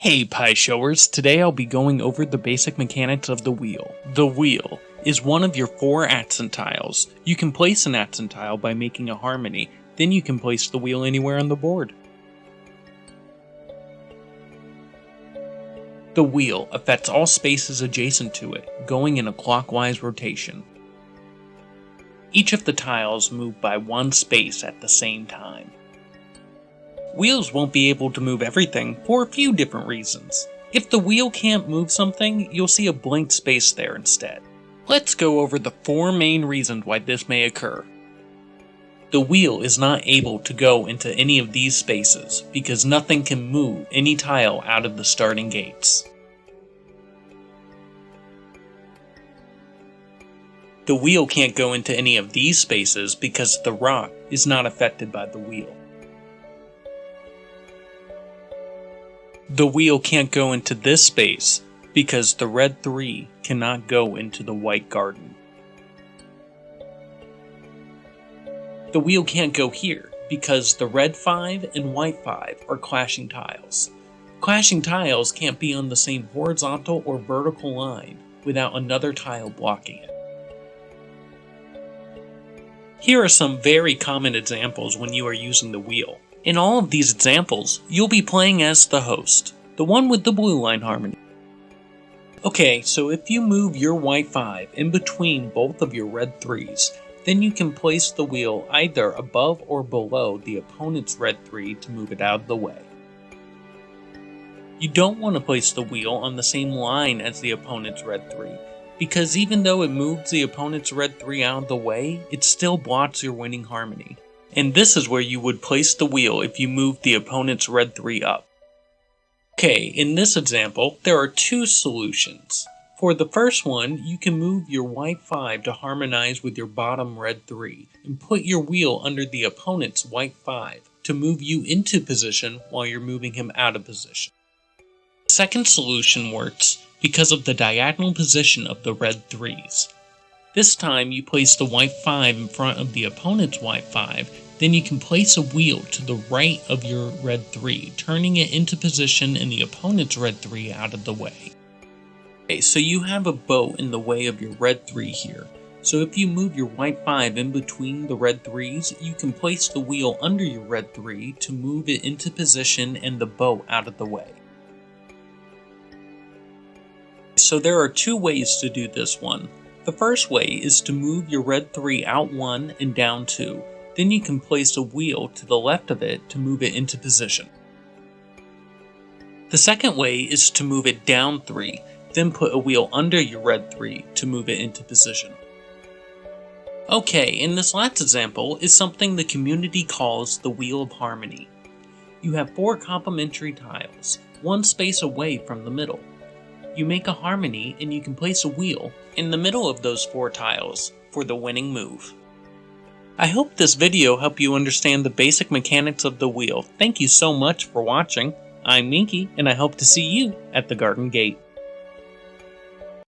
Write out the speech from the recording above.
Hey Pi Showers, today I'll be going over the basic mechanics of the wheel. The wheel is one of your 4 accent tiles. You can place an accent tile by making a harmony, then you can place the wheel anywhere on the board. The wheel affects all spaces adjacent to it, going in a clockwise rotation. Each of the tiles move by 1 space at the same time. Wheels won't be able to move everything for a few different reasons. If the wheel can't move something, you'll see a blank space there instead. Let's go over the 4 main reasons why this may occur. The wheel is not able to go into any of these spaces because nothing can move any tile out of the starting gates. The wheel can't go into any of these spaces because the rock is not affected by the wheel. The wheel can't go into this space because the red 3 cannot go into the white garden. The wheel can't go here because the red 5 and white 5 are clashing tiles. Clashing tiles can't be on the same horizontal or vertical line without another tile blocking it. Here are some very common examples when you are using the wheel. In all of these examples, you'll be playing as the host, the one with the blue line harmony. Okay, so if you move your white 5 in between both of your red 3s, then you can place the wheel either above or below the opponent's red 3 to move it out of the way. You don't want to place the wheel on the same line as the opponent's red 3, because even though it moves the opponent's red 3 out of the way, it still blocks your winning harmony. And this is where you would place the wheel if you moved the opponent's red 3 up. Okay, in this example, there are 2 solutions. For the first one, you can move your white 5 to harmonize with your bottom red 3, and put your wheel under the opponent's white 5 to move you into position while you're moving him out of position. The second solution works because of the diagonal position of the red 3s. This time you place the white 5 in front of the opponent's white 5, then you can place a wheel to the right of your red 3, turning it into position and the opponent's red 3 out of the way. Okay, so you have a boat in the way of your red 3 here. So if you move your white 5 in between the red 3s, you can place the wheel under your red 3 to move it into position and the boat out of the way. So there are 2 ways to do this one. The first way is to move your red 3 out 1 and down 2, then you can place a wheel to the left of it to move it into position. The second way is to move it down 3, then put a wheel under your red 3 to move it into position. Okay, in this last example is something the community calls the Wheel of Harmony. You have 4 complementary tiles, 1 space away from the middle. You make a harmony and you can place a wheel in the middle of those 4 tiles for the winning move. I hope this video helped you understand the basic mechanics of the wheel. Thank you so much for watching. I'm Minky and I hope to see you at the Garden Gate.